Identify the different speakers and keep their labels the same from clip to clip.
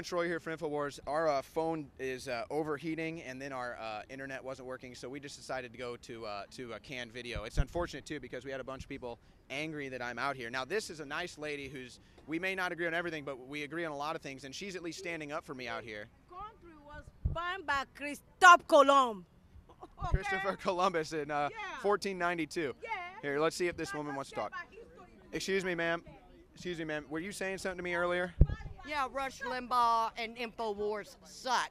Speaker 1: Troy here for InfoWars. Our phone is overheating, and then our internet wasn't working, so we just decided to go to canned video. It's unfortunate, too, because we had a bunch of people angry that I'm out here. Now, this is a nice lady we may not agree on everything, but we agree on a lot of things, and she's at least standing up for me out here.
Speaker 2: Country was founded by Christophe Colomb. Okay.
Speaker 1: Christopher Columbus in 1492.
Speaker 2: Yeah.
Speaker 1: Here, let's see if this woman wants to talk. Excuse me, ma'am. Excuse me, ma'am. Were you saying something to me earlier?
Speaker 3: Yeah, Rush Limbaugh and InfoWars suck.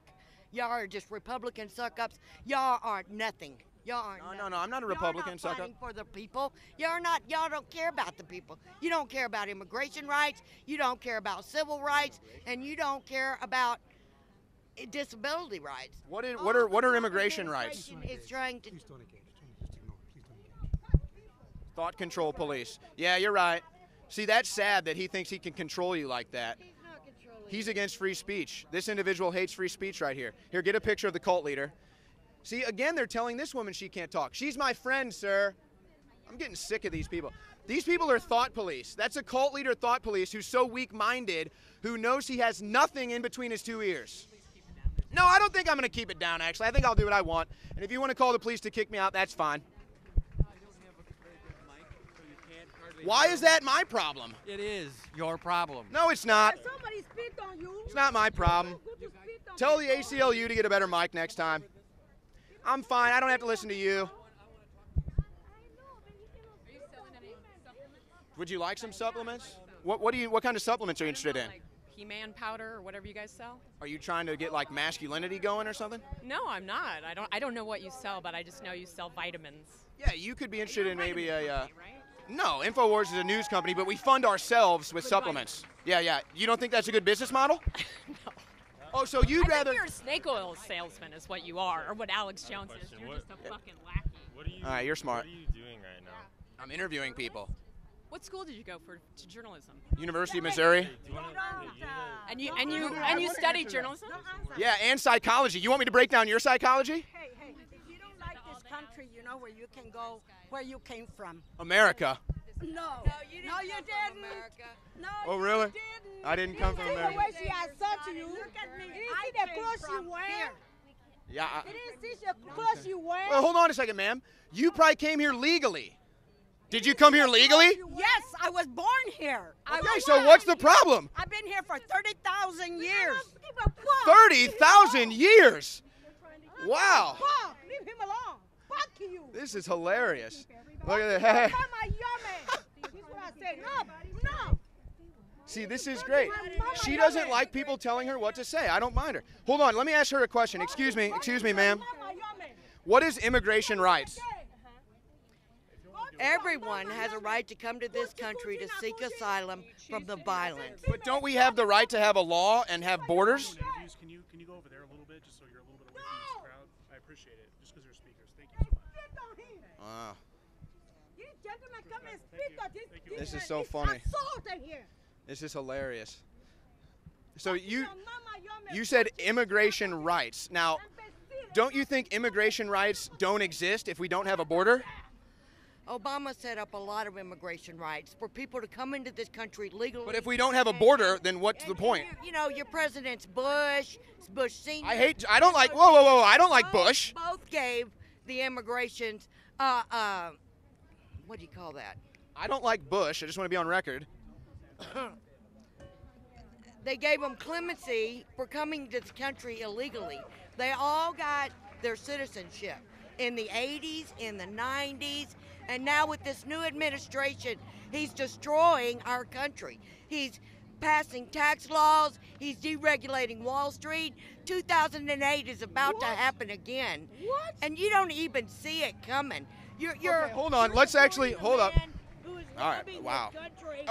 Speaker 3: Y'all are just Republican suck-ups. Y'all aren't nothing. Y'all aren't
Speaker 1: No, I'm not a Republican suck-up.
Speaker 3: Y'all not fighting for the people. Y'all don't care about the people. You don't care about immigration rights. You don't care about civil rights. And you don't care about disability rights.
Speaker 1: What are immigration rights?
Speaker 3: It's trying to...
Speaker 1: Thought control police. Yeah, you're right. See, that's sad that he thinks he can control you like that. He's against free speech. This individual hates free speech right here. Here, get a picture of the cult leader. See, again, they're telling this woman she can't talk. She's my friend, sir. I'm getting sick of these people. These people are thought police. That's a cult leader thought police who's so weak-minded, who knows he has nothing in between his two ears. No, I don't think I'm going to keep it down, actually. I think I'll do what I want. And if you want to call the police to kick me out, that's fine. Why is that my problem?
Speaker 4: It is your problem.
Speaker 1: No, it's not.
Speaker 2: Somebody spit on you.
Speaker 1: It's not my problem. Tell the ACLU to get a better mic next time. I'm fine. I don't have to listen to you. Would you like some supplements? What kind of supplements are you interested in?
Speaker 5: Like He-Man powder or whatever you guys sell.
Speaker 1: Are you trying to get like masculinity going or something?
Speaker 5: No, I'm not. I don't know what you sell, but I just know you sell vitamins.
Speaker 1: Yeah, you could be interested in maybe a.
Speaker 5: Right?
Speaker 1: No, InfoWars is a news company, but we fund ourselves with supplements. Yeah. You don't think that's a good business model?
Speaker 5: No.
Speaker 1: Oh, so you'd
Speaker 5: I
Speaker 1: rather?
Speaker 5: think you're a snake oil salesman is what you are, or what Alex Jones is. You're just a fucking lackey.
Speaker 6: What are you?
Speaker 1: All right, you're smart.
Speaker 6: What are you doing right now?
Speaker 1: I'm interviewing people.
Speaker 5: What school did you go to journalism?
Speaker 1: University of Missouri.
Speaker 6: Do you want to?
Speaker 5: And you studied journalism?
Speaker 1: Yeah, and psychology. You want me to break down your psychology?
Speaker 2: Hey, if you don't like this country, you know where you can go, where you came from.
Speaker 1: America.
Speaker 2: No, you didn't.
Speaker 3: America.
Speaker 2: No,
Speaker 1: Oh, really?
Speaker 2: you didn't.
Speaker 1: I didn't come from
Speaker 2: You see
Speaker 1: America.
Speaker 2: the way she assaulted you. Look at me. You didn't see the clothes you wear.
Speaker 1: Yeah.
Speaker 2: You didn't see the clothes you wear.
Speaker 1: Well, hold on a second, ma'am. You probably came here legally. Did you come here legally?
Speaker 2: Yes, I was born here.
Speaker 1: Okay, so what's the problem?
Speaker 2: I've been here for 30,000 years.
Speaker 1: 30,000 years. Wow.
Speaker 2: Fuck, leave him alone. Fuck you.
Speaker 1: This is hilarious. Look at that.
Speaker 2: Mama, yummy. This is what I say. No.
Speaker 1: See, this is great. She doesn't like people telling her what to say. I don't mind her. Hold on, let me ask her a question. Excuse me, ma'am.
Speaker 2: Mama, yummy.
Speaker 1: What is immigration rights?
Speaker 3: Everyone has a right to come to this country to seek asylum from the violence.
Speaker 1: But don't we have the right to have a law and have borders?
Speaker 6: Can you go over there a little bit, just so you're a little bit away from this crowd? I appreciate it, just because you're speakers. Thank you so much.
Speaker 1: Wow.
Speaker 2: You gentlemen come and speak on this.
Speaker 1: This is so funny.
Speaker 2: Assault in here.
Speaker 1: This is hilarious. So you said immigration rights. Now, don't you think immigration rights don't exist if we don't have a border?
Speaker 3: Obama set up a lot of immigration rights for people to come into this country legally.
Speaker 1: But if we don't have a border, then what's the point?
Speaker 3: You know, your presidents Bush Senior.
Speaker 1: I don't like, whoa, I don't like Bush.
Speaker 3: Both gave the immigrations, what do you call that?
Speaker 1: I don't like Bush. I just want to be on record.
Speaker 3: They gave them clemency for coming to the country illegally. They all got their citizenship in the 80s, in the 90s, and now with this new administration, he's destroying our country. He's passing tax laws. He's deregulating Wall Street. 2008 is about to happen again.
Speaker 2: What?
Speaker 3: And you don't even see it coming.
Speaker 1: Okay, hold on. Let's actually hold up. All right. Wow.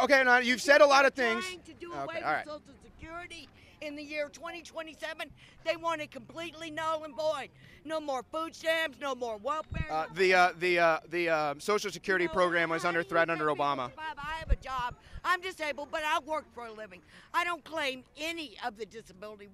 Speaker 1: Okay, now you've said a lot of things.
Speaker 3: Trying to do
Speaker 1: Okay,
Speaker 3: away
Speaker 1: all right.
Speaker 3: with Social Security in the year 2027. They want it completely null and void. No more food stamps. No more welfare.
Speaker 1: The Social Security program was under threat under Obama.
Speaker 3: I have a job. I'm disabled, but I work for a living. I don't claim any of the disability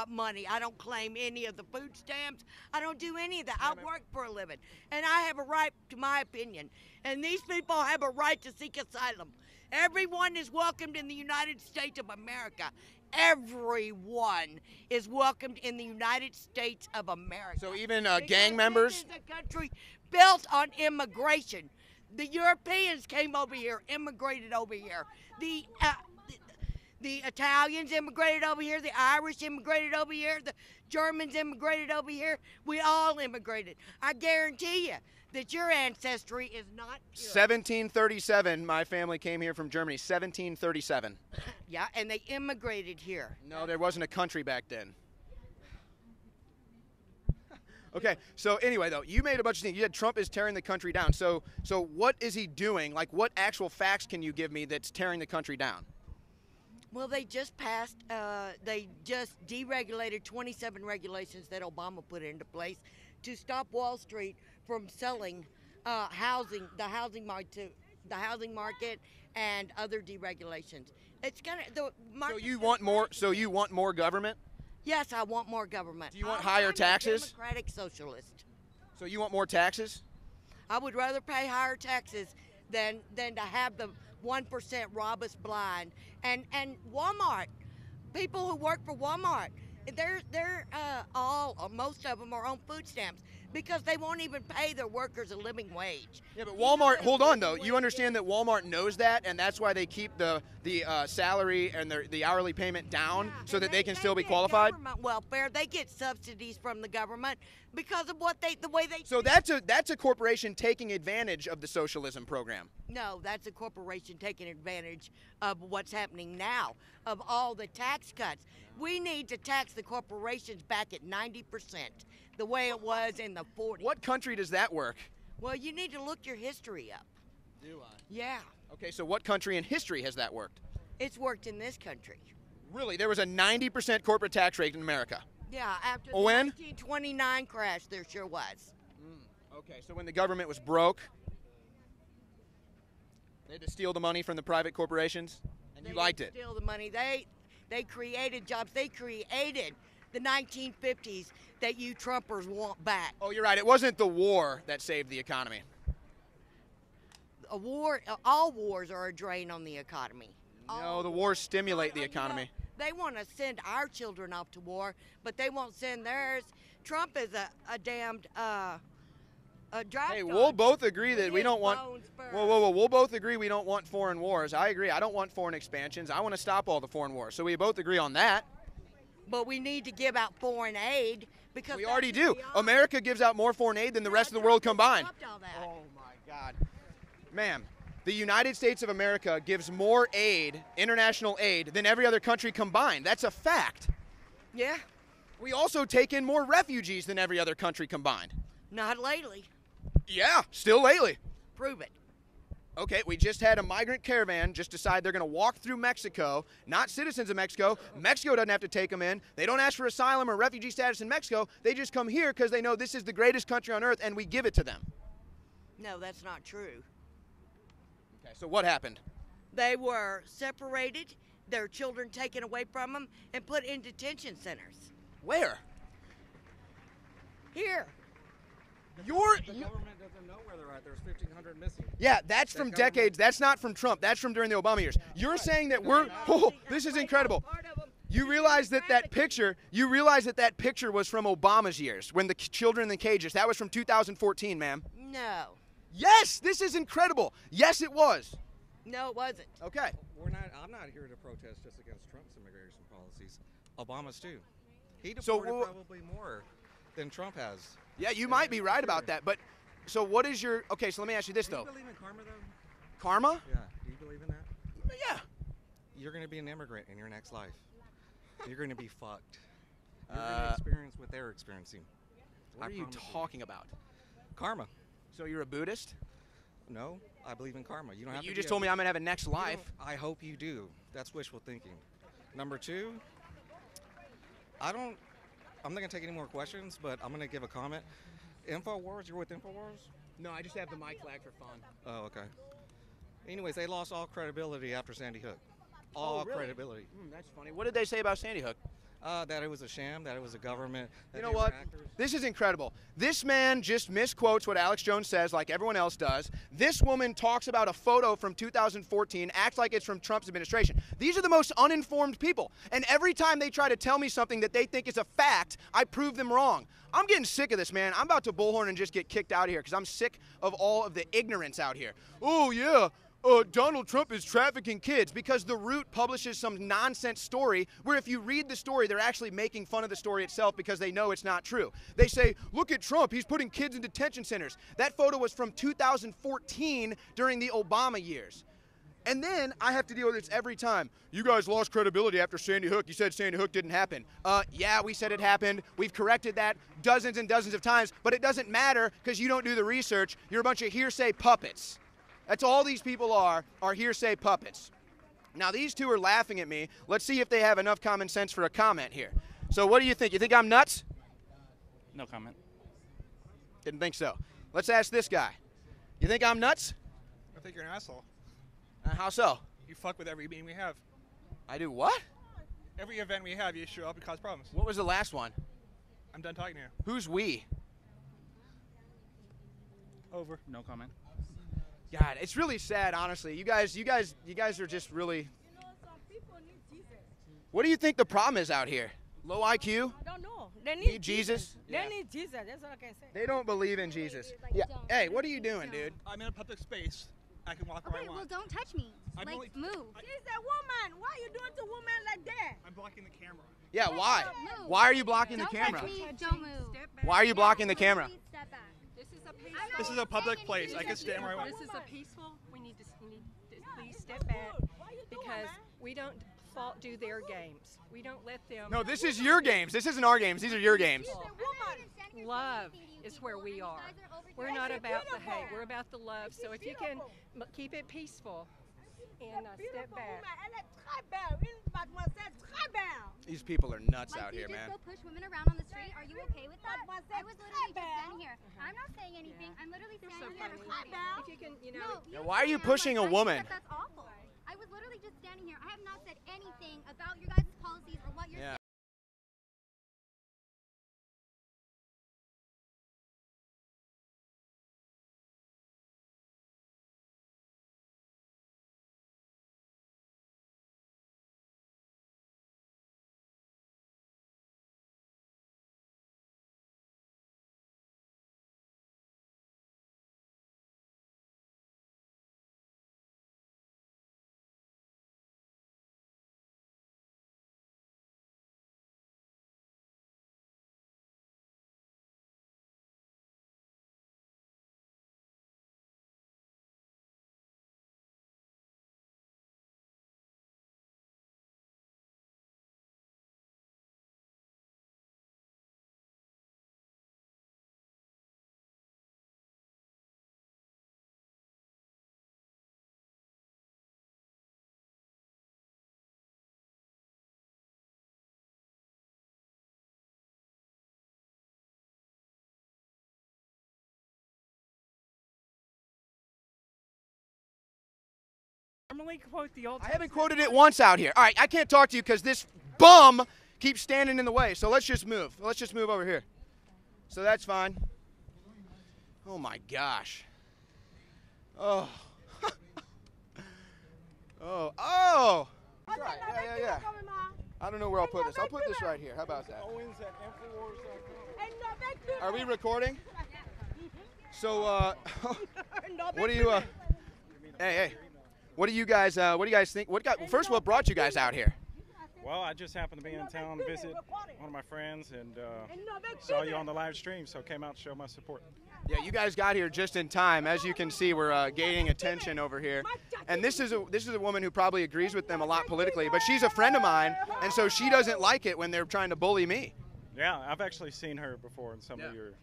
Speaker 3: money. I don't claim any of the food stamps. I don't do any of that. I work for a living, and I have a right to my opinion. And these people have a right to seek asylum. Everyone is welcomed in the United States of America. everyone is welcomed in the United States of America.
Speaker 1: So even
Speaker 3: Because
Speaker 1: gang members?
Speaker 3: This is a country built on immigration. The Europeans came over here, immigrated over here. The Italians immigrated over here. The Irish immigrated over here. The Germans immigrated over here. We all immigrated. I guarantee you that your ancestry is not pure.
Speaker 1: 1737, my family came here from Germany. 1737.
Speaker 3: Yeah, and they immigrated here.
Speaker 1: No, there wasn't a country back then. Okay, so anyway, though, you made a bunch of things. You said Trump is tearing the country down. So what is he doing? Like, what actual facts can you give me that's tearing the country down?
Speaker 3: Well, they just passed, they just deregulated 27 regulations that Obama put into place to stop Wall Street from selling housing, the housing market, and other deregulations. It's gonna.
Speaker 1: So you want more? So you want more government?
Speaker 3: Yes, I want more government.
Speaker 1: Do you want higher
Speaker 3: I'm
Speaker 1: taxes?
Speaker 3: A Democratic socialist.
Speaker 1: So you want more taxes?
Speaker 3: I would rather pay higher taxes than to have the 1% rob us blind. And Walmart, people who work for Walmart, they're most of them are on food stamps because they won't even pay their workers a living wage.
Speaker 1: Yeah, but Walmart, hold on though. You understand that Walmart knows that, and that's why they keep the salary and the hourly payment down so that they can still be qualified?
Speaker 3: Government welfare, they get subsidies from the government because of the way they.
Speaker 1: So that's a corporation taking advantage of the socialism program.
Speaker 3: No, that's a corporation taking advantage of what's happening now, of all the tax cuts. We need to tax the corporations back at 90%, the way it was in the 40s.
Speaker 1: What country does that work?
Speaker 3: Well, you need to look your history up.
Speaker 1: Do I?
Speaker 3: Yeah.
Speaker 1: Okay, so what country in history has that worked?
Speaker 3: It's worked in this country.
Speaker 1: Really? There was a 90% corporate tax rate in America?
Speaker 3: Yeah, after the
Speaker 1: When?
Speaker 3: 1929 crash, there sure was.
Speaker 1: Okay, so when the government was broke, they had to steal the money from the private corporations, and you liked it?
Speaker 3: Steal the money. They created jobs. They created the 1950s that you Trumpers want back.
Speaker 1: Oh, you're right. It wasn't the war that saved the economy.
Speaker 3: A war, all wars are a drain on the economy.
Speaker 1: No, the wars stimulate the economy.
Speaker 3: They want to send our children off to war, but they won't send theirs. Trump is a damned draft.
Speaker 1: Hey, we'll both agree that we don't want.
Speaker 3: Whoa,
Speaker 1: Whoa. We'll both agree we don't want foreign wars. I agree. I don't want foreign expansions. I want to stop all the foreign wars. So we both agree on that.
Speaker 3: But we need to give out foreign aid because
Speaker 1: We already do. America gives out more foreign aid than the rest of the world combined.
Speaker 3: Oh
Speaker 1: my God. Ma'am, the United States of America gives more aid, international aid, than every other country combined. That's a fact.
Speaker 3: Yeah.
Speaker 1: We also take in more refugees than every other country combined.
Speaker 3: Not lately.
Speaker 1: Yeah, still lately.
Speaker 3: Prove it.
Speaker 1: Okay, we just had a migrant caravan just decide they're going to walk through Mexico, not citizens of Mexico. Mexico doesn't have to take them in. They don't ask for asylum or refugee status in Mexico. They just come here because they know this is the greatest country on earth and we give it to them.
Speaker 3: No, that's not true.
Speaker 1: Okay, so what happened?
Speaker 3: They were separated, their children taken away from them, and put in detention centers.
Speaker 1: Where?
Speaker 3: Here.
Speaker 4: The government doesn't know where they're at. There's 1,500 missing.
Speaker 1: Yeah, that's from decades. That's not from Trump. That's from during the Obama years. You're saying that we're. Oh, this is incredible. You realize that that picture was from Obama's years when the children in the cages. That was from 2014, ma'am.
Speaker 3: No.
Speaker 1: Yes, this is incredible. Yes, it was.
Speaker 3: No, it wasn't.
Speaker 1: Okay.
Speaker 4: I'm not here to protest just against Trump's immigration policies. Obama's too. He
Speaker 1: So,
Speaker 4: deported probably more than Trump has.
Speaker 1: Yeah, you might be right about that. But so what is your? Okay, so let me ask you this
Speaker 4: Do
Speaker 1: though.
Speaker 4: you believe in karma though?
Speaker 1: Karma?
Speaker 4: Yeah. Do you believe in that?
Speaker 1: Yeah.
Speaker 4: You're going to be an immigrant in your next life. You're going to be fucked. You're going to experience what they're experiencing.
Speaker 1: What are you talking about?
Speaker 4: Karma.
Speaker 1: So you're a Buddhist?
Speaker 4: No, I believe in karma. You don't have to.
Speaker 1: You just told me I'm gonna have a next life.
Speaker 4: I hope you do. That's wishful thinking. Number two, I'm not gonna take any more questions, but I'm gonna give a comment. InfoWars, you're with InfoWars?
Speaker 1: No, I just have the mic flag for fun.
Speaker 4: Oh, okay. Anyways, they lost all credibility after Sandy Hook. All
Speaker 1: really?
Speaker 4: credibility.
Speaker 1: That's funny. What did they say about Sandy Hook?
Speaker 4: That it was a sham, that it was a government. That
Speaker 1: You know
Speaker 4: they were
Speaker 1: what?
Speaker 4: actors.
Speaker 1: This is incredible. This man just misquotes what Alex Jones says like everyone else does. This woman talks about a photo from 2014, acts like it's from Trump's administration. These are the most uninformed people. And every time they try to tell me something that they think is a fact, I prove them wrong. I'm getting sick of this, man. I'm about to bullhorn and just get kicked out of here because I'm sick of all of the ignorance out here. Oh, yeah. Donald Trump is trafficking kids, because The Root publishes some nonsense story where if you read the story, they're actually making fun of the story itself because they know it's not true. They say, look at Trump, he's putting kids in detention centers. That photo was from 2014 during the Obama years. And then I have to deal with this every time. You guys lost credibility after Sandy Hook. You said Sandy Hook didn't happen. Yeah, we said it happened. We've corrected that dozens and dozens of times, but it doesn't matter because you don't do the research. You're a bunch of hearsay puppets. That's all these people are hearsay puppets. Now, these two are laughing at me. Let's see if they have enough common sense for a comment here. So what do you think? You think I'm nuts?
Speaker 7: No comment.
Speaker 1: Didn't think so. Let's ask this guy. You think I'm nuts?
Speaker 8: I think you're an asshole.
Speaker 1: How so?
Speaker 8: You fuck with every meeting we have.
Speaker 1: I do what?
Speaker 8: Every event we have, you show up and cause problems.
Speaker 1: What was the last one?
Speaker 8: I'm done talking to you.
Speaker 1: Who's we?
Speaker 8: Over.
Speaker 7: No comment.
Speaker 1: God, it's really sad, honestly. You guys are just really. What do you think the problem is out here? Low IQ?
Speaker 2: I don't know. They
Speaker 1: Need Jesus?
Speaker 2: They need Jesus. That's all I can say.
Speaker 1: They don't believe in Jesus. Yeah. Hey, what are you doing, dude?
Speaker 8: I'm in a public space. I can walk where I
Speaker 9: Okay, well,
Speaker 8: want.
Speaker 9: don't touch me.
Speaker 8: I'm
Speaker 9: Like,
Speaker 8: only-
Speaker 9: move.
Speaker 2: She's a woman. Why are you doing to women like that?
Speaker 8: I'm blocking the camera.
Speaker 1: Yeah, why?
Speaker 9: Move.
Speaker 1: Why are you blocking the
Speaker 9: Don't
Speaker 1: camera?
Speaker 9: touch me. Don't move.
Speaker 1: Why are you blocking the camera?
Speaker 9: Please step back.
Speaker 8: This is a public place. I can stand where I want.
Speaker 5: This is a peaceful. We need to please step back because we don't do their games. We don't let them.
Speaker 1: No, this is your games. This isn't our games. These are your games.
Speaker 5: Love is where we are. We're not about the hate. We're about the love. So if you can keep it peaceful and step back.
Speaker 1: These people are nuts
Speaker 9: Like,
Speaker 1: out
Speaker 9: you
Speaker 1: here,
Speaker 9: just
Speaker 1: man.
Speaker 9: go push women around on the street. Are you okay with that? I was literally just standing here. I'm not saying anything. I'm literally
Speaker 5: You're
Speaker 9: standing
Speaker 5: so
Speaker 9: here
Speaker 5: funny.
Speaker 9: recording.
Speaker 5: If you can,
Speaker 9: No,
Speaker 1: Yeah, why are you pushing a woman?
Speaker 9: That's awful. I was literally just standing here. I have not said anything about your guys' policies or what you're
Speaker 1: Yeah.
Speaker 10: Normally quote the Old
Speaker 1: I haven't quoted it once out here. All right, I can't talk to you because this bum keeps standing in the way. So let's just move. Let's just move over here. So that's fine. Oh my gosh. Oh. Oh. Right. Yeah. I don't know where I'll put this. I'll put this right here. How about that? Are we recording? So, what do you? Hey. What do you guys think? First, what brought you guys out here?
Speaker 7: Well, I just happened to be in town to visit one of my friends and saw you on the live stream, so came out to show my support.
Speaker 1: Yeah, you guys got here just in time. As you can see, we're gaining attention over here. And this is a woman who probably agrees with them a lot politically, but she's a friend of mine, and so she doesn't like it when they're trying to bully me.
Speaker 7: Yeah, I've actually seen her before in some of your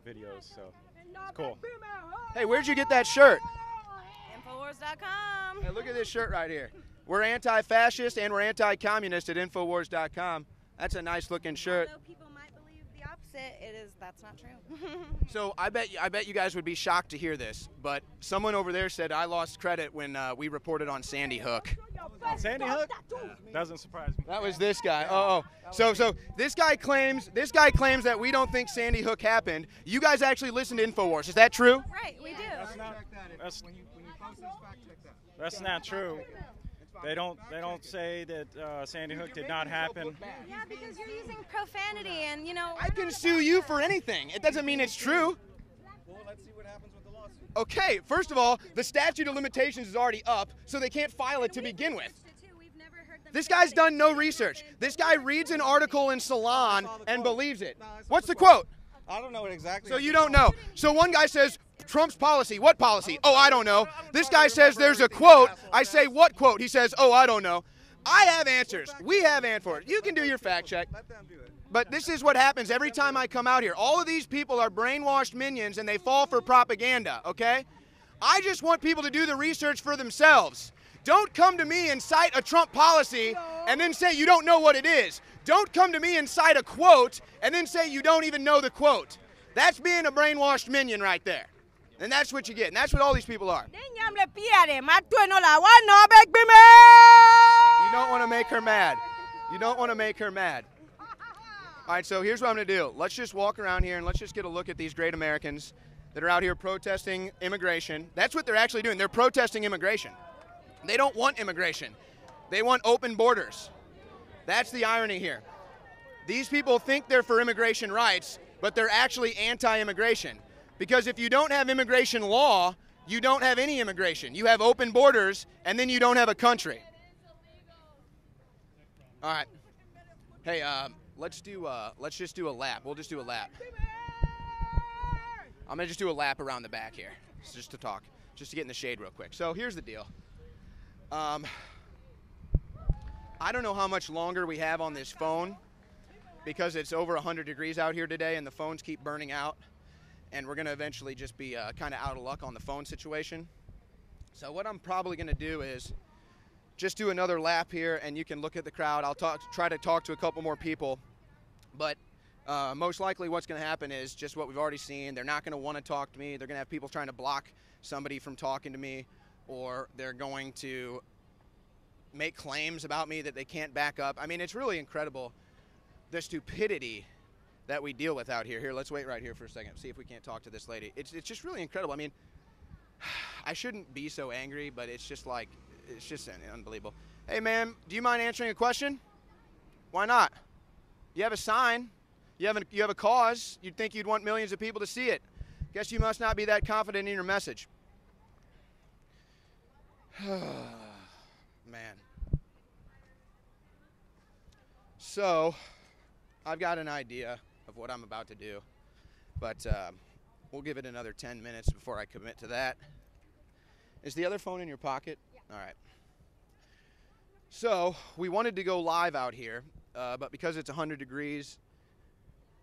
Speaker 7: videos, so it's cool.
Speaker 1: Hey, where'd you get that shirt?
Speaker 2: Infowars.com.
Speaker 1: Hey, look at this shirt right here. We're anti-fascist and we're anti-communist at Infowars.com. That's a nice looking shirt.
Speaker 2: Although people might believe the opposite.
Speaker 10: opposite. That's not true.
Speaker 1: So I bet you guys would be shocked to hear this, but someone over there said I lost credit when we reported on Sandy Hook.
Speaker 7: Sandy Hook? Doesn't surprise me.
Speaker 1: That was this guy. So this guy claims that we don't think Sandy Hook happened. You guys actually listen to InfoWars. Is that true?
Speaker 10: Right, we do.
Speaker 7: That's not true. They don't say that Sandy Hook did not happen.
Speaker 10: Yeah, because you're using profanity and, you know.
Speaker 1: I can sue you for anything. It doesn't mean it's true.
Speaker 4: Well, let's see what happens with the lawsuit.
Speaker 1: Okay, first of all, the statute of limitations is already up, so they can't file it to begin with. This guy's done no research. This guy reads an article in Salon and believes it. What's the quote?
Speaker 4: I don't know what exactly.
Speaker 1: So you don't know. So one guy says, Trump's policy. What policy? Oh, I don't know. This guy says there's a quote. I say, what quote? He says, oh, I don't know. I have answers. We have answers. You can do your fact check.
Speaker 4: Let them do it.
Speaker 1: But this is what happens every time I come out here. All of these people are brainwashed minions and they fall for propaganda, okay? I just want people to do the research for themselves. Don't come to me and cite a Trump policy and then say you don't know what it is. Don't come to me and cite a quote and then say you don't even know the quote. That's being a brainwashed minion right there. And that's what you get. And that's what all these people are. You don't want to make her mad. You don't want to make her mad. All right, so here's what I'm going to do. Let's just walk around here and let's just get a look at these great Americans that are out here protesting immigration. That's what they're actually doing. They're protesting immigration. They don't want immigration. They want open borders. That's the irony here. These people think they're for immigration rights, but they're actually anti-immigration. Because if you don't have immigration law, you don't have any immigration. You have open borders, and then you don't have a country. All right. Hey, let's just do a lap. We'll just do a lap. I'm gonna just do a lap around the back here, just to talk, just to get in the shade real quick. So here's the deal. I don't know how much longer we have on this phone because it's over 100 degrees out here today and the phones keep burning out. And we're going to eventually just be kind of out of luck on the phone situation. So what I'm probably going to do is just do another lap here, and you can look at the crowd. I'll try to talk to a couple more people. But most likely what's going to happen is just what we've already seen. They're not going to want to talk to me. They're going to have people trying to block somebody from talking to me, or they're going to make claims about me that they can't back up. I mean, it's really incredible, the stupidity that we deal with out here. Here, let's wait right here for a second, see if we can't talk to this lady. It's just really incredible. I mean, I shouldn't be so angry, but it's just like, it's just unbelievable. Hey, ma'am, do you mind answering a question? Why not? You have a sign. You have a cause. You'd think you'd want millions of people to see it. Guess you must not be that confident in your message. Man. So, I've got an idea of what I'm about to do, but we'll give it another 10 minutes before I commit to that. Is the other phone in your pocket? Yeah. All right. So we wanted to go live out here, but because it's 100 degrees,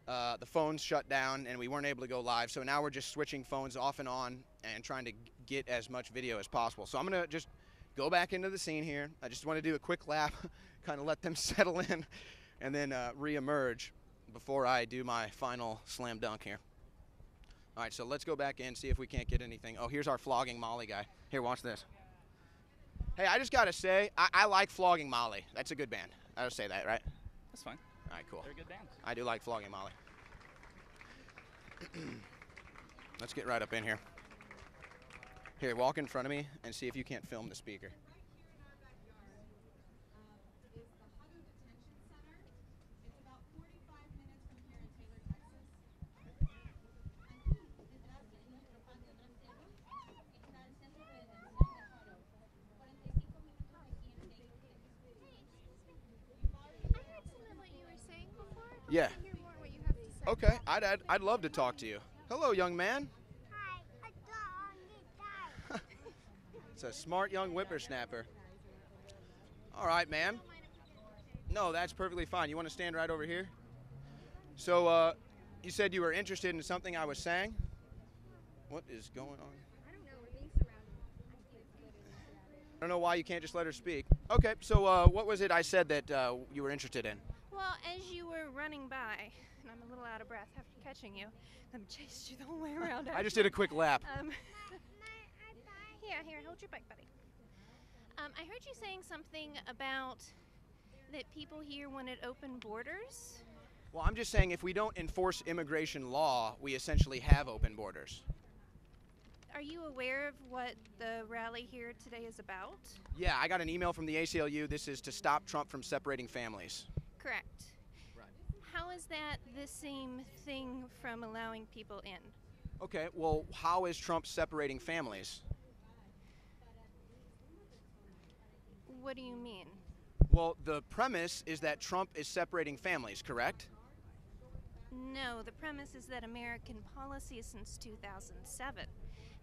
Speaker 1: the phone's shut down and we weren't able to go live. So now we're just switching phones off and on and trying to get as much video as possible. So I'm going to just go back into the scene here. I just want to do a quick lap, kind of let them settle in, and then re-emerge before I do my final slam dunk here. All right, so let's go back in, see if we can't get anything. Oh, here's our Flogging Molly guy. Here, watch this. Hey, I just got to say, I like Flogging Molly. That's a good band. I would say that, right?
Speaker 11: That's fine.
Speaker 1: All right, cool.
Speaker 11: They're a good band.
Speaker 1: I do like Flogging Molly. Let's get right up in here. Here, walk in front of me and see if you can't film the speaker. Yeah. Okay, I'd love to talk to you. Hello, young man. Hi. It's a smart young whippersnapper. All right, ma'am. No, that's perfectly fine. You want to stand right over here? So, you said you were interested in something I was saying? What is going on?
Speaker 9: I don't know. We're being surrounded.
Speaker 1: I don't know why you can't just let her speak. Okay, so what was it I said that you were interested in?
Speaker 10: Well, as you were running by, and I'm a little out of breath after catching you, I'm chased you the whole way around.
Speaker 1: I just did a quick lap.
Speaker 10: Here, hold your bike, buddy. I heard you saying something about that people here wanted open borders.
Speaker 1: Well, I'm just saying if we don't enforce immigration law, we essentially have open borders.
Speaker 10: Are you aware of what the rally here today is about?
Speaker 1: Yeah, I got an email from the ACLU. This is to stop Trump from separating families.
Speaker 10: Correct.
Speaker 1: Right.
Speaker 10: How is that the same thing from allowing people in?
Speaker 1: Okay, well, how is Trump separating families?
Speaker 10: What do you mean?
Speaker 1: Well, the premise is that Trump is separating families, correct?
Speaker 10: No, the premise is that American policy since 2007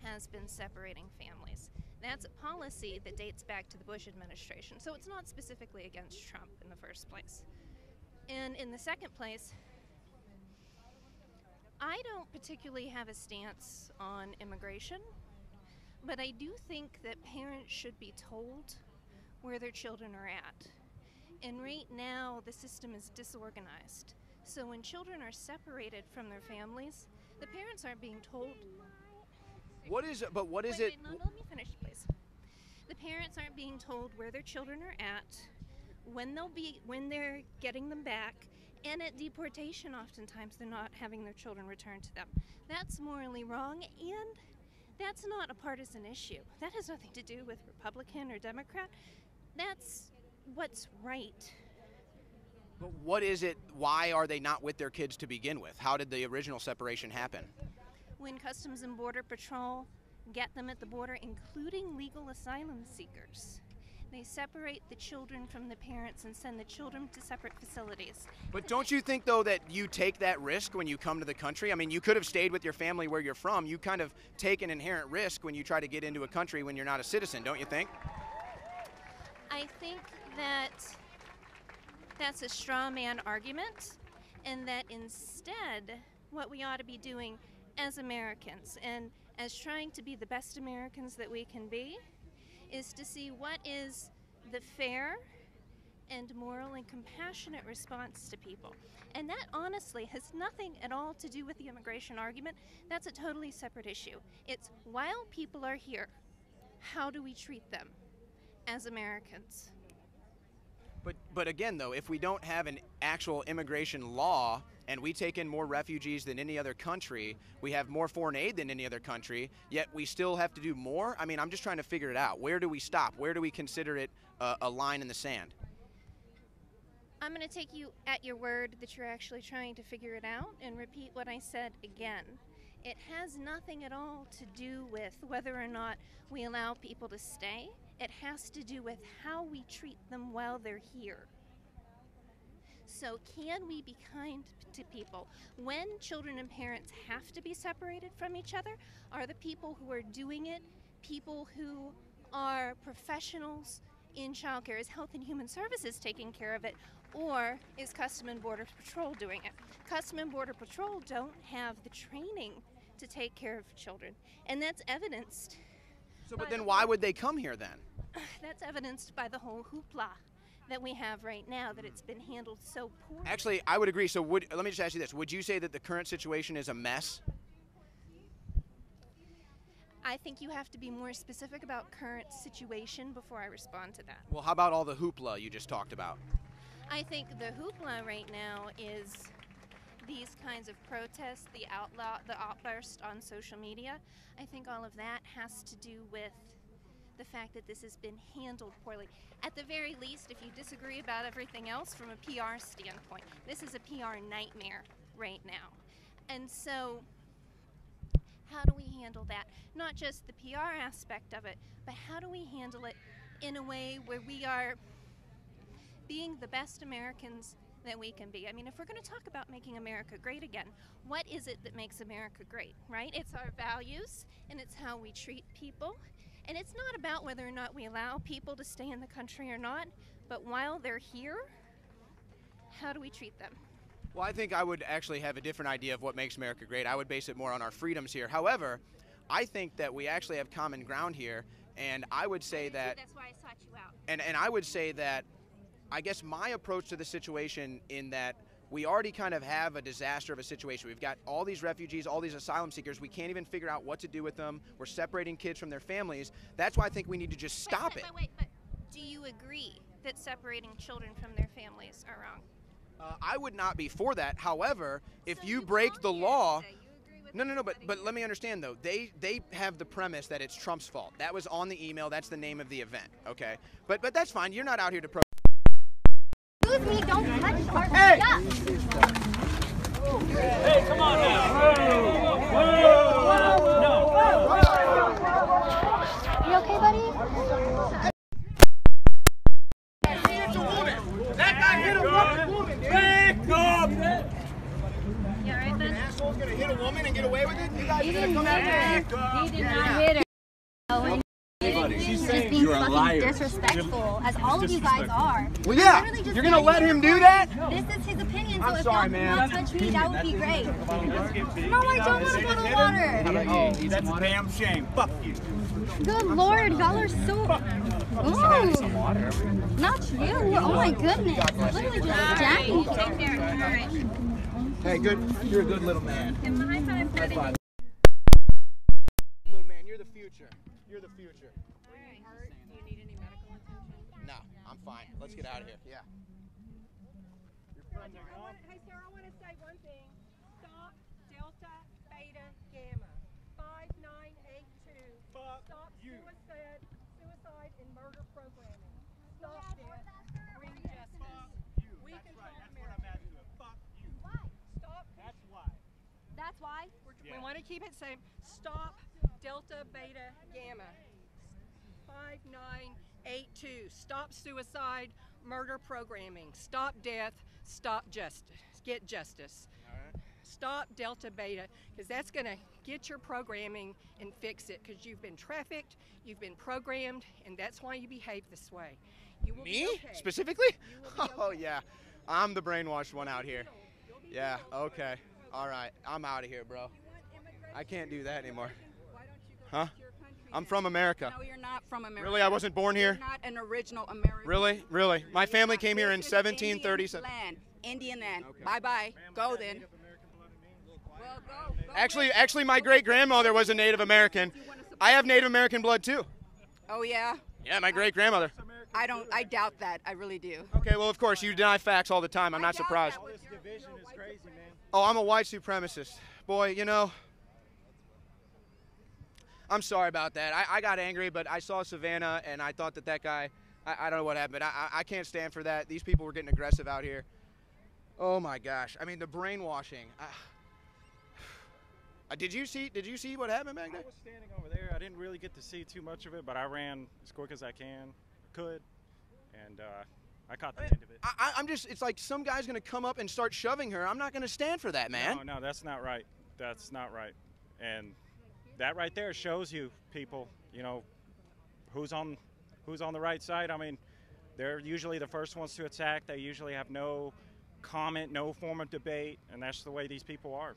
Speaker 10: has been separating families. That's a policy that dates back to the Bush administration, so it's not specifically against Trump in the first place. And in the second place, I don't particularly have a stance on immigration, but I do think that parents should be told where their children are at. And right now, the system is disorganized. So when children are separated from their families, the parents aren't being told.
Speaker 1: What is it? But what is
Speaker 10: Wait,
Speaker 1: it?
Speaker 10: no, let me finish, please. The parents aren't being told where their children are at, when they're getting them back, and at deportation, oftentimes they're not having their children returned to them. That's morally wrong, and that's not a partisan issue. That has nothing to do with Republican or Democrat. That's what's right.
Speaker 1: But what is it? Why are they not with their kids to begin with? How did the original separation happen?
Speaker 10: When Customs and Border Patrol get them at the border, including legal asylum seekers, they separate the children from the parents and send the children to separate facilities.
Speaker 1: But don't you think, though, that you take that risk when you come to the country? I mean, you could have stayed with your family where you're from. You kind of take an inherent risk when you try to get into a country when you're not a citizen, don't you think?
Speaker 10: I think that that's a straw man argument, and that instead what we ought to be doing as Americans and as trying to be the best Americans that we can be is to see what is the fair and moral and compassionate response to people. And that honestly has nothing at all to do with the immigration argument. That's a totally separate issue. It's while people are here, how do we treat them as Americans?
Speaker 1: But again, though, if we don't have an actual immigration law and we take in more refugees than any other country, we have more foreign aid than any other country, yet we still have to do more? I mean, I'm just trying to figure it out. Where do we stop? Where do we consider it a line in the sand?
Speaker 10: I'm going to take you at your word that you're actually trying to figure it out and repeat what I said again. It has nothing at all to do with whether or not we allow people to stay. It has to do with how we treat them while they're here. So can we be kind to people? When children and parents have to be separated from each other, are the people who are doing it people who are professionals in child care? Is Health and Human Services taking care of it, or is Customs and Border Patrol doing it? Customs and Border Patrol don't have the training to take care of children, and that's evidenced.
Speaker 1: So, but then why would they come here then?
Speaker 10: That's evidenced by the whole hoopla that we have right now, that it's been handled so poorly.
Speaker 1: Actually, I would agree. So let me just ask you this. Would you say that the current situation is a mess?
Speaker 10: I think you have to be more specific about current situation before I respond to that.
Speaker 1: Well, how about all the hoopla you just talked about?
Speaker 10: I think the hoopla right now is these kinds of protests, the outburst on social media. I think all of that has to do with the fact that this has been handled poorly. At the very least, if you disagree about everything else from a PR standpoint, this is a PR nightmare right now. And so, how do we handle that? Not just the PR aspect of it, but how do we handle it in a way where we are being the best Americans that we can be? I mean, if we're going to talk about making America great again, what is it that makes America great, right? It's our values, and it's how we treat people. And it's not about whether or not we allow people to stay in the country or not, but while they're here, how do we treat them?
Speaker 1: Well, I think I would actually have a different idea of what makes America great. I would base it more on our freedoms here. However, I think that we actually have common ground here, and I would say that...
Speaker 10: That's why I sought you out.
Speaker 1: And I would say that I guess my approach to the situation in that we already kind of have a disaster of a situation. We've got all these refugees, all these asylum seekers. We can't even figure out what to do with them. We're separating kids from their families. That's why I think we need to just stop it.
Speaker 10: But do you agree that separating children from their families are wrong?
Speaker 1: I would not be for that. However, if you break the law, no, but let me understand though. They have the premise that it's Trump's fault. That was on the email. That's the name of the event. Okay, but that's fine. You're not out here to protest.
Speaker 9: Excuse me, don't touch our
Speaker 11: Hey!
Speaker 9: stuff.
Speaker 11: Hey, come on now.
Speaker 9: You okay, buddy?
Speaker 11: That guy hit a woman. Back up.
Speaker 9: You alright, Ben?
Speaker 1: An asshole's gonna hit a woman and get away with it? You guys
Speaker 9: He
Speaker 1: gonna
Speaker 9: didn't
Speaker 1: come
Speaker 9: hit
Speaker 1: after me?
Speaker 9: her. He did not hit her. He's just being fucking disrespectful, as all of you guys are.
Speaker 1: Well, yeah.
Speaker 9: Literally just
Speaker 1: You're gonna let
Speaker 9: standing
Speaker 1: him
Speaker 9: there
Speaker 1: do that?
Speaker 9: This is his opinion, so
Speaker 1: I'm
Speaker 9: if
Speaker 1: sorry,
Speaker 9: y'all
Speaker 1: man.
Speaker 9: not touch me, that would be great. No, I don't want to go to water.
Speaker 11: That's a damn shame. Fuck you.
Speaker 9: Good Lord, y'all are so... Ooh. Not you. Oh my goodness. Literally just jacking.
Speaker 10: Take care. All right.
Speaker 1: Hey, good. You're a good little man.
Speaker 10: Give him a high five, buddy.
Speaker 1: Little man, you're the future. You're the future.
Speaker 5: Do you need any medical attention?
Speaker 1: No, I'm fine. Let's get out of here. Yeah.
Speaker 5: Hey, sir, I want to say one thing. Stop Delta Beta Gamma 5982. Stop suicide and murder programming. Stop this. Bring justice. We control America.
Speaker 11: Fuck you.
Speaker 9: Why?
Speaker 5: Stop.
Speaker 11: That's why.
Speaker 9: That's why?
Speaker 5: We want to keep it safe. Stop Delta Beta Gamma 5982. Stop suicide, murder programming. Stop death. Stop justice. Get justice.
Speaker 1: All right.
Speaker 5: Stop Delta Beta, because that's going to get your programming and fix it, because you've been trafficked, you've been programmed, and that's why you behave this way. You will
Speaker 1: Me?
Speaker 5: be okay.
Speaker 1: Specifically?
Speaker 5: You will be
Speaker 1: Oh,
Speaker 5: okay.
Speaker 1: yeah. I'm the brainwashed one out here. Yeah, okay. All right. I'm out of here, bro. I can't do that anymore.
Speaker 12: Why don't you go
Speaker 1: Huh?
Speaker 12: back to your country
Speaker 1: I'm
Speaker 12: then?
Speaker 1: from America.
Speaker 12: No, you're not from America.
Speaker 1: Really? I wasn't born here?
Speaker 12: You're not an original American.
Speaker 1: Really? Really? My family came here in
Speaker 12: This is
Speaker 1: 1737.
Speaker 12: Indian land. Indian land.
Speaker 1: Okay.
Speaker 12: Bye-bye. Go then. Well, go.
Speaker 1: Actually, my great-grandmother was a Native American. I have Native American blood, too.
Speaker 12: Oh, yeah?
Speaker 1: Yeah, my great-grandmother.
Speaker 12: I doubt that. I really do.
Speaker 1: Okay, well, of course, you deny facts all the time. I'm not surprised.
Speaker 7: All this division is crazy, man.
Speaker 1: Oh, I'm a white supremacist. Boy, you know, I'm sorry about that. I got angry, but I saw Savannah, and I thought that guy, I don't know what happened. I can't stand for that. These people were getting aggressive out here. Oh, my gosh. I mean, the brainwashing. Did you see what happened back there?
Speaker 7: I was standing over there. I didn't really get to see too much of it, but I ran as quick as I could, and I caught the end of it.
Speaker 1: I'm just, it's like some guy's going to come up and start shoving her. I'm not going to stand for that, man.
Speaker 7: No, that's not right. That's not right. And that right there shows you, people, you know, who's on the right side. I mean, they're usually the first ones to attack. They usually have no comment, no form of debate, and that's the way these people are.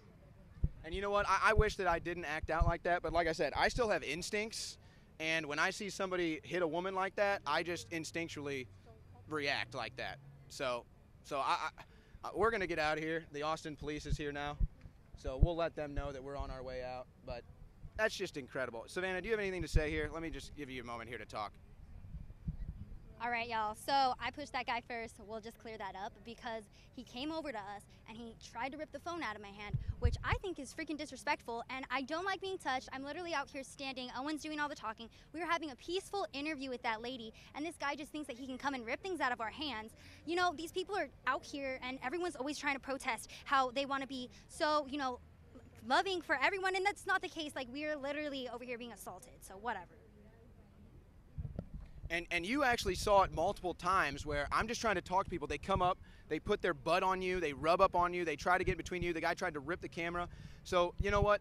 Speaker 1: And you know what? I wish that I didn't act out like that, but like I said, I still have instincts, and when I see somebody hit a woman like that, I just instinctually react like that. So we're going to get out of here. The Austin police is here now, so we'll let them know that we're on our way out, but that's just incredible. Savannah, do you have anything to say here? Let me just give you a moment here to talk.
Speaker 9: All right, y'all. So I pushed that guy first. We'll just clear that up because he came over to us and he tried to rip the phone out of my hand, which I think is freaking disrespectful. And I don't like being touched. I'm literally out here standing. Owen's doing all the talking. We were having a peaceful interview with that lady, and this guy just thinks that he can come and rip things out of our hands. You know, these people are out here, and everyone's always trying to protest how they want to be so, you know, loving for everyone, and that's not the case. Like, we are literally over here being assaulted, so whatever.
Speaker 1: And you actually saw it multiple times where I'm just trying to talk to people. They come up, they put their butt on you, they rub up on you, they try to get between you. The guy tried to rip the camera. So, you know what?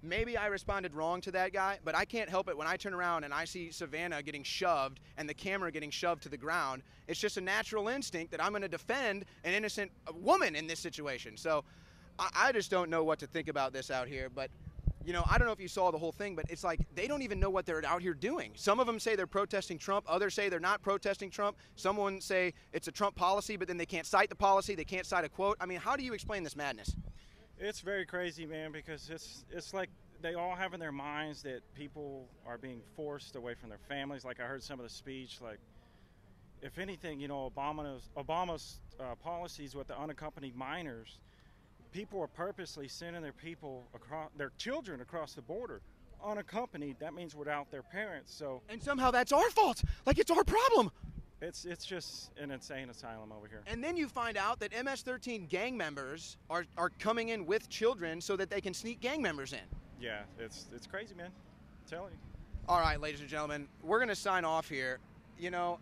Speaker 1: Maybe I responded wrong to that guy, but I can't help it when I turn around and I see Savannah getting shoved and the camera getting shoved to the ground. It's just a natural instinct that I'm going to defend an innocent woman in this situation. So I just don't know what to think about this out here. But You know, I don't know if you saw the whole thing, but it's like they don't even know what they're out here doing. Some of them say they're protesting Trump. Others say they're not protesting Trump. Someone say it's a Trump policy, but then they can't cite the policy. They can't cite a quote. I mean, how do you explain this madness?
Speaker 7: It's very crazy, man, because it's like they all have in their minds that people are being forced away from their families. Like I heard some of the speech, like if anything, you know, Obama's policies with the unaccompanied minors, people are purposely sending their children across the border unaccompanied. That means without their parents. So
Speaker 1: and somehow that's our fault. Like it's our problem.
Speaker 7: It's just an insane asylum over here.
Speaker 1: And then you find out that MS-13 gang members are coming in with children so that they can sneak gang members in.
Speaker 7: Yeah, it's crazy, man. I'm telling you.
Speaker 1: All right, ladies and gentlemen, we're going to sign off here. You know,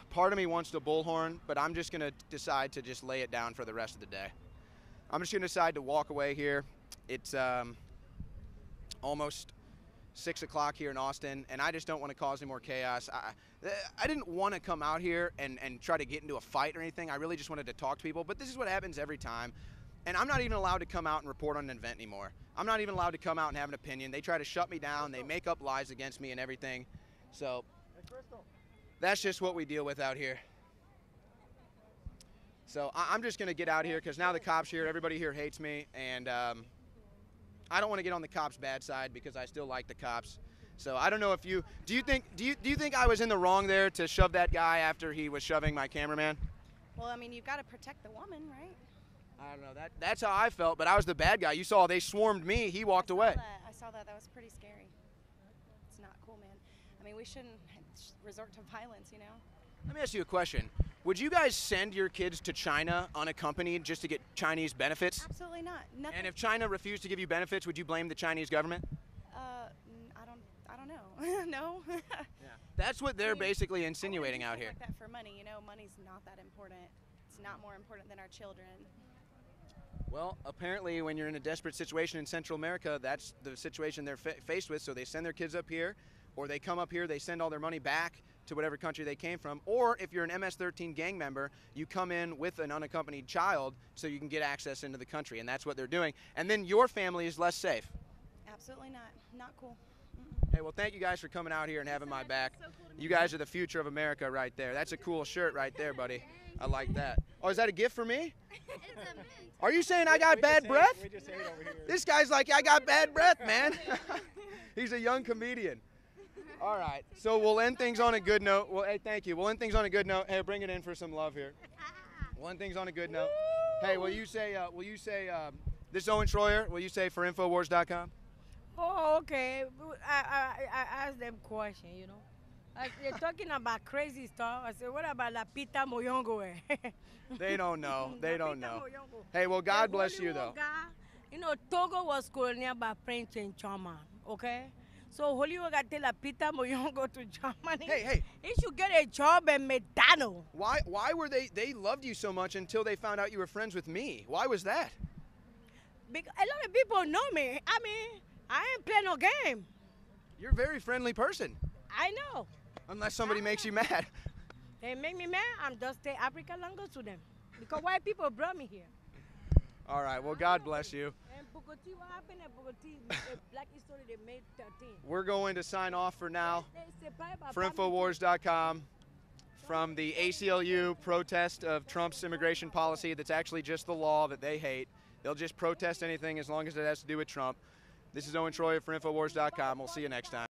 Speaker 1: part of me wants to bullhorn, but I'm just going to decide to just lay it down for the rest of the day. I'm just going to decide to walk away here. It's almost 6 o'clock here in Austin, and I just don't want to cause any more chaos. I didn't want to come out here and try to get into a fight or anything. I really just wanted to talk to people, but this is what happens every time. And I'm not even allowed to come out and report on an event anymore. I'm not even allowed to come out and have an opinion. They try to shut me down. They make up lies against me and everything. So that's just what we deal with out here. So I'm just going to get out of here because now the cops here, everybody here hates me, and I don't want to get on the cops' bad side because I still like the cops. So I don't know if do you think I was in the wrong there to shove that guy after he was shoving my cameraman?
Speaker 13: Well, I mean, you've got to protect the woman, right?
Speaker 1: I don't know. That's how I felt, but I was the bad guy. You saw they swarmed me. He walked away.
Speaker 13: I saw that. That was pretty scary. It's not cool, man. I mean, we shouldn't resort to violence, you know?
Speaker 1: Let me ask you a question. Would you guys send your kids to China unaccompanied just to get Chinese benefits?
Speaker 13: Absolutely not. Nothing.
Speaker 1: And if China refused to give you benefits, would you blame the Chinese government?
Speaker 13: I don't know. No.
Speaker 1: Yeah. That's what they're basically insinuating out here.
Speaker 13: Like that for money, you know, money's not that important. It's not more important than our children.
Speaker 1: Well, apparently when you're in a desperate situation in Central America, that's the situation they're faced with. So they send their kids up here, or they come up here, they send all their money back to whatever country they came from. Or if you're an MS-13 gang member, you come in with an unaccompanied child so you can get access into the country. And that's what they're doing. And then your family is less safe.
Speaker 13: Absolutely not. Not cool.
Speaker 1: Hey, well, thank you guys for coming out here and having my back. You guys are the future of America right there. That's a cool shirt right there, buddy. I like that. Oh, is that a gift for me? Are you saying I got bad breath? This guy's like, I got bad breath, man. He's a young comedian. All right, so we'll end things on a good note. Well, hey, thank you. We'll end things on a good note. Hey, bring it in for some love here. We'll end things on a good note. Hey, will you say, this is Owen Schroyer, will you say for Infowars.com?
Speaker 2: Oh, okay. I asked them question, you know. They're talking about crazy stuff. I said, what about La Pita Moyongo?
Speaker 1: They don't know. They don't know. Hey, well, God bless you, though.
Speaker 2: You know, Togo was colonial by French and German, okay? So Hollywood got La Pita Moyongo to Germany.
Speaker 1: Hey.
Speaker 2: He should get a job at McDonald's.
Speaker 1: Why were they loved you so much until they found out you were friends with me? Why was that?
Speaker 2: Because a lot of people know me. I mean, I ain't playing no game.
Speaker 1: You're a very friendly person.
Speaker 2: I know.
Speaker 1: Unless somebody makes you mad.
Speaker 2: They make me mad, I'm just the African language to them. Because white people brought me here.
Speaker 1: All right, well, God bless you.
Speaker 2: And Bogotá, what happened at Bogotá? Black history, they made 13.
Speaker 1: We're going to sign off for now. For Infowars.com, from the ACLU protest of Trump's immigration policy that's actually just the law that they hate. They'll just protest anything as long as it has to do with Trump. This is Owen Schroyer for Infowars.com. We'll see you next time.